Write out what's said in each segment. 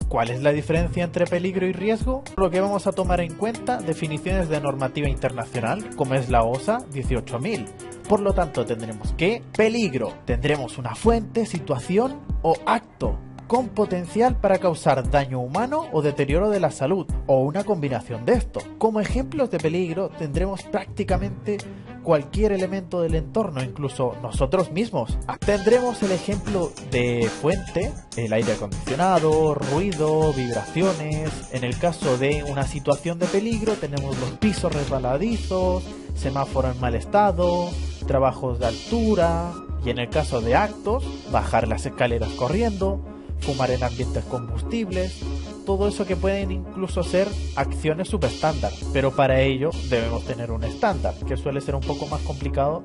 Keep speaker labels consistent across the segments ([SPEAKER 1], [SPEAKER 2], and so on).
[SPEAKER 1] ¿Cuál es la diferencia entre peligro y riesgo? Por lo que vamos a tomar en cuenta definiciones de normativa internacional, como es la OSA 18000. Por lo tanto, tendremos que peligro, tendremos una fuente, situación o acto con potencial para causar daño humano o deterioro de la salud, o una combinación de esto. Como ejemplos de peligro tendremos prácticamente cualquier elemento del entorno, incluso nosotros mismos. Tendremos el ejemplo de fuente, el aire acondicionado, ruido, vibraciones. En el caso de una situación de peligro tenemos los pisos resbaladizos, semáforo en mal estado, trabajos de altura, y en el caso de actos, bajar las escaleras corriendo, fumar en ambientes combustibles, todo eso que pueden incluso ser acciones subestándar, pero para ello debemos tener un estándar, que suele ser un poco más complicado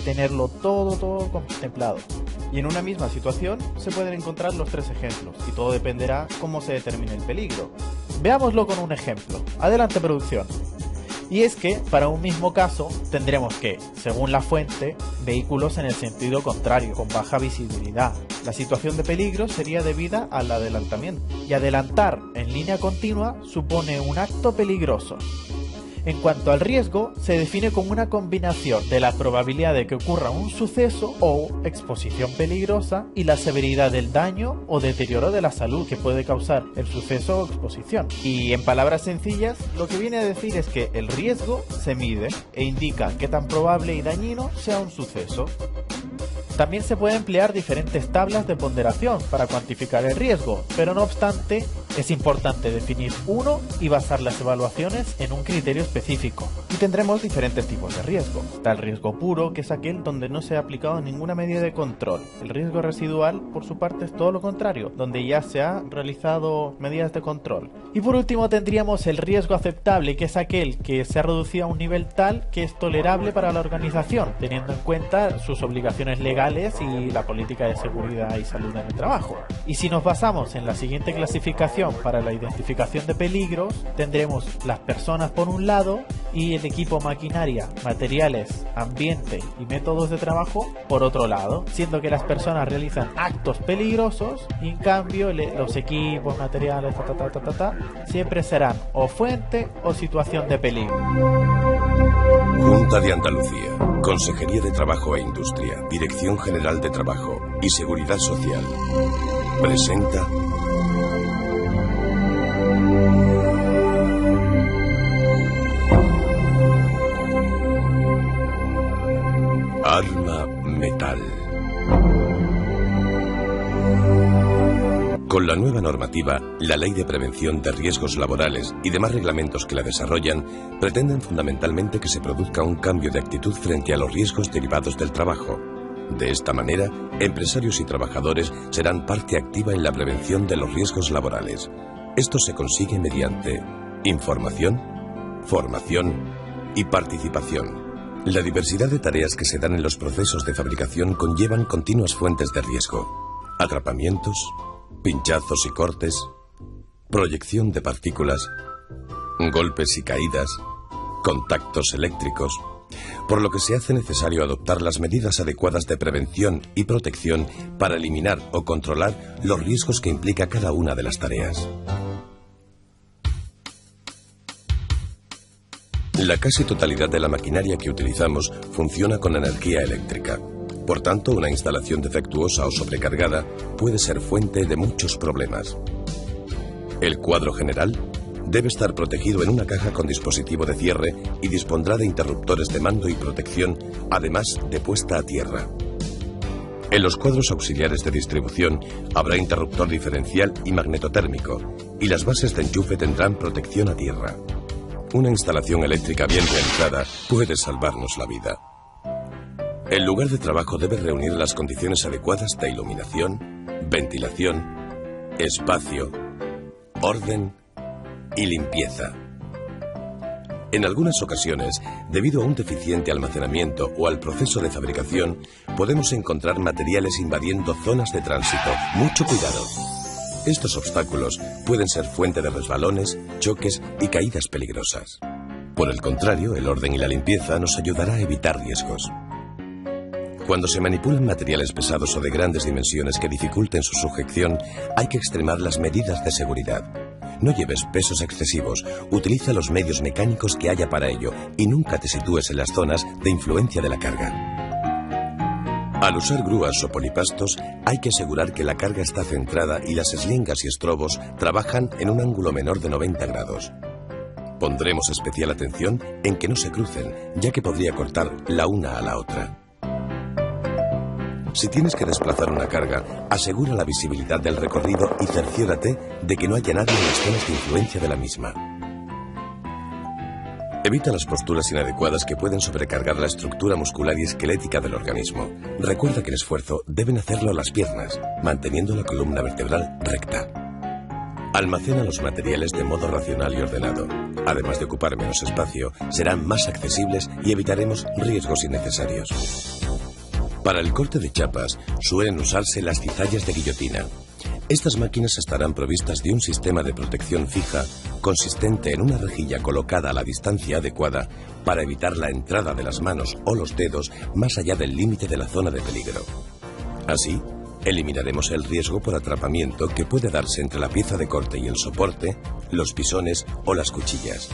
[SPEAKER 1] tenerlo todo contemplado.
[SPEAKER 2] Y en una misma situación se pueden encontrar los tres ejemplos, y todo dependerá cómo se determine el peligro.
[SPEAKER 1] Veámoslo con un ejemplo. Adelante, producción. Y es que, para un mismo caso, tendremos que, según la fuente, vehículos en el sentido contrario, con baja visibilidad. La situación de peligro sería debida al adelantamiento. Y adelantar en línea continua supone un acto peligroso. En cuanto al riesgo, se define como una combinación de la probabilidad de que ocurra un suceso o exposición peligrosa y la severidad del daño o deterioro de la salud que puede causar el suceso o exposición.
[SPEAKER 2] Y en palabras sencillas, lo que viene a decir es que el riesgo se mide e indica qué tan probable y dañino sea un suceso.
[SPEAKER 1] También se pueden emplear diferentes tablas de ponderación para cuantificar el riesgo, pero no obstante, es importante definir uno y basar las evaluaciones en un criterio específico.
[SPEAKER 2] Y tendremos diferentes tipos de riesgo. Está el riesgo puro, que es aquel donde no se ha aplicado ninguna medida de control. El riesgo residual, por su parte, es todo lo contrario, donde ya se ha realizado medidas de control.
[SPEAKER 1] Y por último tendríamos el riesgo aceptable, que es aquel que se ha reducido a un nivel tal que es tolerable para la organización, teniendo en cuenta sus obligaciones legales y la política de seguridad y salud en el trabajo. Y si nos basamos en la siguiente clasificación para la identificación de peligros, tendremos las personas por un lado y el equipo, maquinaria, materiales, ambiente y métodos de trabajo por otro lado, siendo que las personas realizan actos peligrosos y en cambio los equipos, materiales, siempre serán o fuente o situación de peligro.
[SPEAKER 3] Junta de Andalucía, Consejería de Trabajo e Industria, Dirección General de Trabajo y Seguridad Social, presenta Arma Metal. Con la nueva normativa, la Ley de Prevención de Riesgos Laborales y demás reglamentos que la desarrollan pretenden fundamentalmente que se produzca un cambio de actitud frente a los riesgos derivados del trabajo. De esta manera, empresarios y trabajadores serán parte activa en la prevención de los riesgos laborales. Esto se consigue mediante información, formación y participación. La diversidad de tareas que se dan en los procesos de fabricación conllevan continuas fuentes de riesgo: atrapamientos, pinchazos y cortes, proyección de partículas, golpes y caídas, contactos eléctricos, por lo que se hace necesario adoptar las medidas adecuadas de prevención y protección para eliminar o controlar los riesgos que implica cada una de las tareas. La casi totalidad de la maquinaria que utilizamos funciona con energía eléctrica. Por tanto, una instalación defectuosa o sobrecargada puede ser fuente de muchos problemas. El cuadro general debe estar protegido en una caja con dispositivo de cierre y dispondrá de interruptores de mando y protección, además de puesta a tierra. En los cuadros auxiliares de distribución habrá interruptor diferencial y magnetotérmico, y las bases de enchufe tendrán protección a tierra. Una instalación eléctrica bien realizada puede salvarnos la vida. El lugar de trabajo debe reunir las condiciones adecuadas de iluminación, ventilación, espacio, orden y limpieza. En algunas ocasiones, debido a un deficiente almacenamiento o al proceso de fabricación, podemos encontrar materiales invadiendo zonas de tránsito. Mucho cuidado. Estos obstáculos pueden ser fuente de resbalones, choques y caídas peligrosas. Por el contrario, el orden y la limpieza nos ayudará a evitar riesgos. Cuando se manipulan materiales pesados o de grandes dimensiones que dificulten su sujeción, hay que extremar las medidas de seguridad. No lleves pesos excesivos, utiliza los medios mecánicos que haya para ello y nunca te sitúes en las zonas de influencia de la carga. Al usar grúas o polipastos, hay que asegurar que la carga está centrada y las eslingas y estrobos trabajan en un ángulo menor de 90 grados. Pondremos especial atención en que no se crucen, ya que podría cortar la una a la otra. Si tienes que desplazar una carga, asegura la visibilidad del recorrido y cerciórate de que no haya nadie en las zonas de influencia de la misma. Evita las posturas inadecuadas que pueden sobrecargar la estructura muscular y esquelética del organismo. Recuerda que el esfuerzo deben hacerlo las piernas, manteniendo la columna vertebral recta. Almacena los materiales de modo racional y ordenado. Además de ocupar menos espacio, serán más accesibles y evitaremos riesgos innecesarios. Para el corte de chapas, suelen usarse las cizallas de guillotina. Estas máquinas estarán provistas de un sistema de protección fija consistente en una rejilla colocada a la distancia adecuada para evitar la entrada de las manos o los dedos más allá del límite de la zona de peligro. Así, eliminaremos el riesgo por atrapamiento que puede darse entre la pieza de corte y el soporte, los pisones o las cuchillas.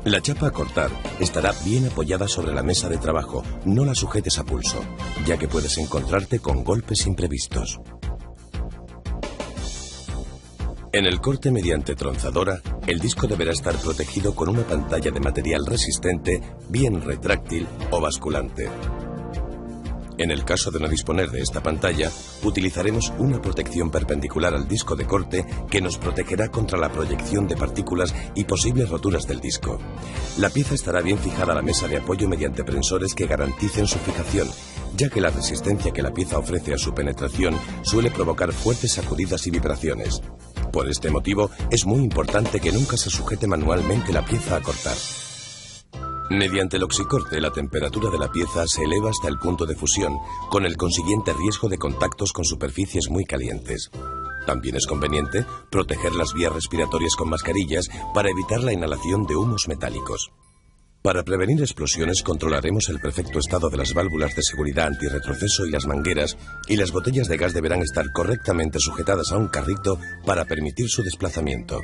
[SPEAKER 3] La chapa a cortar estará bien apoyada sobre la mesa de trabajo, no la sujetes a pulso, ya que puedes encontrarte con golpes imprevistos. En el corte mediante tronzadora, el disco deberá estar protegido con una pantalla de material resistente, bien retráctil o basculante. En el caso de no disponer de esta pantalla, utilizaremos una protección perpendicular al disco de corte que nos protegerá contra la proyección de partículas y posibles roturas del disco. La pieza estará bien fijada a la mesa de apoyo mediante prensores que garanticen su fijación, ya que la resistencia que la pieza ofrece a su penetración suele provocar fuertes sacudidas y vibraciones. Por este motivo, es muy importante que nunca se sujete manualmente la pieza a cortar. Mediante el oxicorte, la temperatura de la pieza se eleva hasta el punto de fusión, con el consiguiente riesgo de contactos con superficies muy calientes. También es conveniente proteger las vías respiratorias con mascarillas para evitar la inhalación de humos metálicos. Para prevenir explosiones, controlaremos el perfecto estado de las válvulas de seguridad antirretroceso y las mangueras, y las botellas de gas deberán estar correctamente sujetadas a un carrito para permitir su desplazamiento.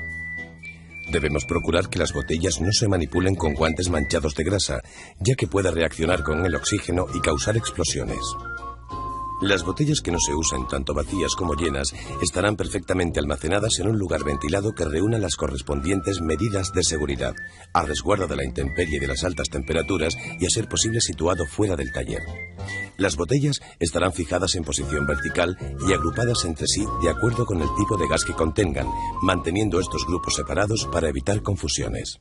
[SPEAKER 3] Debemos procurar que las botellas no se manipulen con guantes manchados de grasa, ya que puede reaccionar con el oxígeno y causar explosiones. Las botellas que no se usen, tanto vacías como llenas, estarán perfectamente almacenadas en un lugar ventilado que reúna las correspondientes medidas de seguridad, a resguardo de la intemperie y de las altas temperaturas y a ser posible situado fuera del taller. Las botellas estarán fijadas en posición vertical y agrupadas entre sí de acuerdo con el tipo de gas que contengan, manteniendo estos grupos separados para evitar confusiones.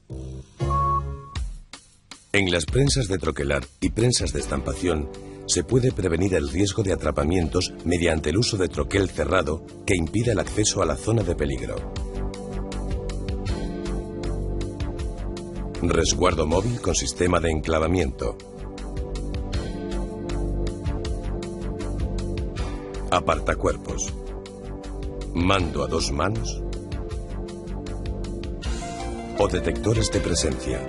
[SPEAKER 3] En las prensas de troquelar y prensas de estampación, se puede prevenir el riesgo de atrapamientos mediante el uso de troquel cerrado que impida el acceso a la zona de peligro. Resguardo móvil con sistema de enclavamiento. Apartacuerpos. Mando a 2 manos. O detectores de presencia.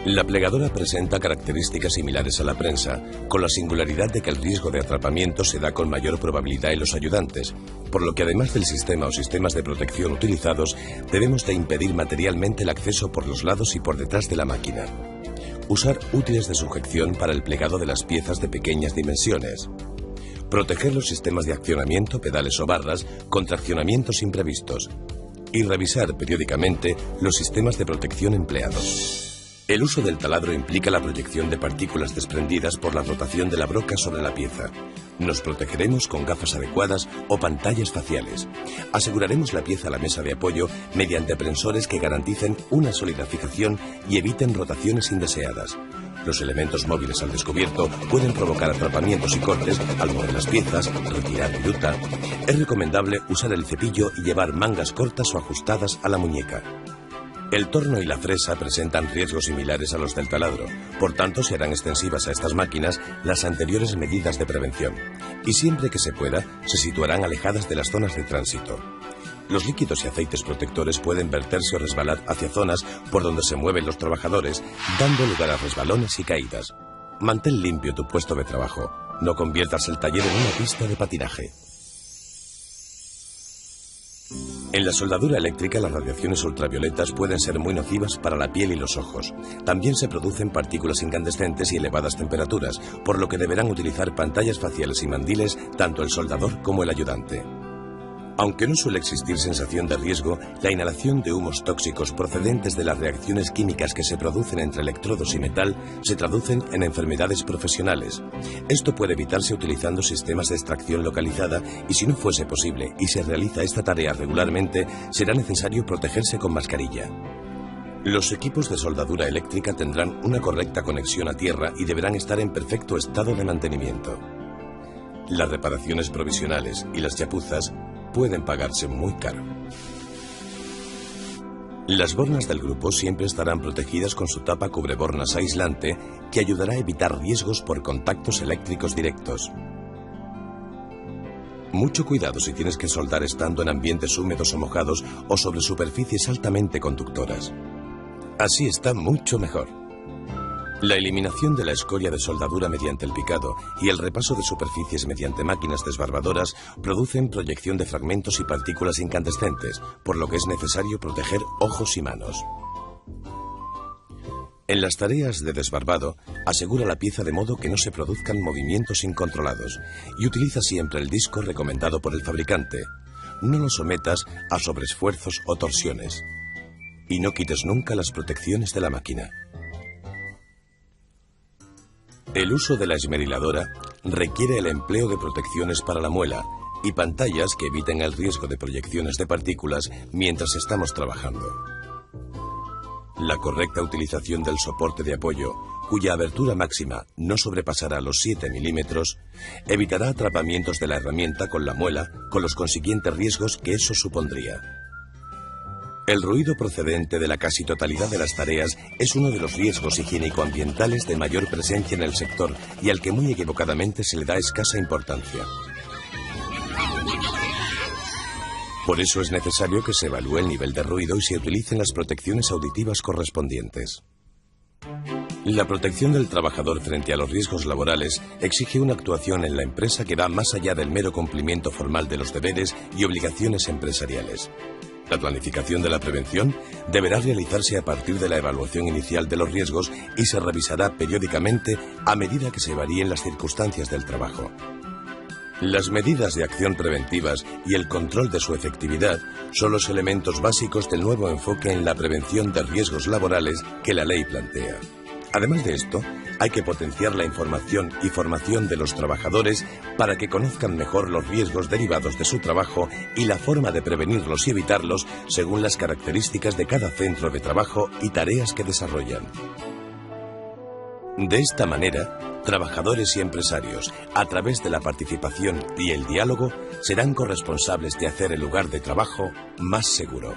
[SPEAKER 3] La plegadora presenta características similares a la prensa, con la singularidad de que el riesgo de atrapamiento se da con mayor probabilidad en los ayudantes, por lo que además del sistema o sistemas de protección utilizados, debemos de impedir materialmente el acceso por los lados y por detrás de la máquina. Usar útiles de sujeción para el plegado de las piezas de pequeñas dimensiones. Proteger los sistemas de accionamiento, pedales o barras, contra accionamientos imprevistos. Y revisar periódicamente los sistemas de protección empleados. El uso del taladro implica la proyección de partículas desprendidas por la rotación de la broca sobre la pieza. Nos protegeremos con gafas adecuadas o pantallas faciales. Aseguraremos la pieza a la mesa de apoyo mediante prensores que garanticen una sólida fijación y eviten rotaciones indeseadas. Los elementos móviles al descubierto pueden provocar atrapamientos y cortes al mover las piezas, retirar viruta. Es recomendable usar el cepillo y llevar mangas cortas o ajustadas a la muñeca. El torno y la fresa presentan riesgos similares a los del taladro, por tanto se harán extensivas a estas máquinas las anteriores medidas de prevención, y siempre que se pueda, se situarán alejadas de las zonas de tránsito. Los líquidos y aceites protectores pueden verterse o resbalar hacia zonas por donde se mueven los trabajadores, dando lugar a resbalones y caídas. Mantén limpio tu puesto de trabajo. No conviertas el taller en una pista de patinaje. En la soldadura eléctrica, las radiaciones ultravioletas pueden ser muy nocivas para la piel y los ojos. También se producen partículas incandescentes y elevadas temperaturas, por lo que deberán utilizar pantallas faciales y mandiles tanto el soldador como el ayudante. Aunque no suele existir sensación de riesgo, la inhalación de humos tóxicos procedentes de las reacciones químicas que se producen entre electrodos y metal se traducen en enfermedades profesionales. Esto puede evitarse utilizando sistemas de extracción localizada y si no fuese posible y se realiza esta tarea regularmente, será necesario protegerse con mascarilla. Los equipos de soldadura eléctrica tendrán una correcta conexión a tierra y deberán estar en perfecto estado de mantenimiento. Las reparaciones provisionales y las chapuzas pueden pagarse muy caro. Las bornas del grupo siempre estarán protegidas con su tapa cubrebornas aislante que ayudará a evitar riesgos por contactos eléctricos directos. Mucho cuidado si tienes que soldar estando en ambientes húmedos o mojados o sobre superficies altamente conductoras. Así está mucho mejor. La eliminación de la escoria de soldadura mediante el picado y el repaso de superficies mediante máquinas desbarbadoras producen proyección de fragmentos y partículas incandescentes, por lo que es necesario proteger ojos y manos. En las tareas de desbarbado, asegura la pieza de modo que no se produzcan movimientos incontrolados y utiliza siempre el disco recomendado por el fabricante. No lo sometas a sobreesfuerzos o torsiones. Y no quites nunca las protecciones de la máquina. El uso de la esmeriladora requiere el empleo de protecciones para la muela y pantallas que eviten el riesgo de proyecciones de partículas mientras estamos trabajando. La correcta utilización del soporte de apoyo, cuya abertura máxima no sobrepasará los 7 milímetros, evitará atrapamientos de la herramienta con la muela, con los consiguientes riesgos que eso supondría. El ruido procedente de la casi totalidad de las tareas es uno de los riesgos higiénico-ambientales de mayor presencia en el sector y al que muy equivocadamente se le da escasa importancia. Por eso es necesario que se evalúe el nivel de ruido y se utilicen las protecciones auditivas correspondientes. La protección del trabajador frente a los riesgos laborales exige una actuación en la empresa que va más allá del mero cumplimiento formal de los deberes y obligaciones empresariales. La planificación de la prevención deberá realizarse a partir de la evaluación inicial de los riesgos y se revisará periódicamente a medida que se varíen las circunstancias del trabajo. Las medidas de acción preventivas y el control de su efectividad son los elementos básicos del nuevo enfoque en la prevención de riesgos laborales que la ley plantea. Además de esto, hay que potenciar la información y formación de los trabajadores para que conozcan mejor los riesgos derivados de su trabajo y la forma de prevenirlos y evitarlos según las características de cada centro de trabajo y tareas que desarrollan. De esta manera, trabajadores y empresarios, a través de la participación y el diálogo, serán corresponsables de hacer el lugar de trabajo más seguro.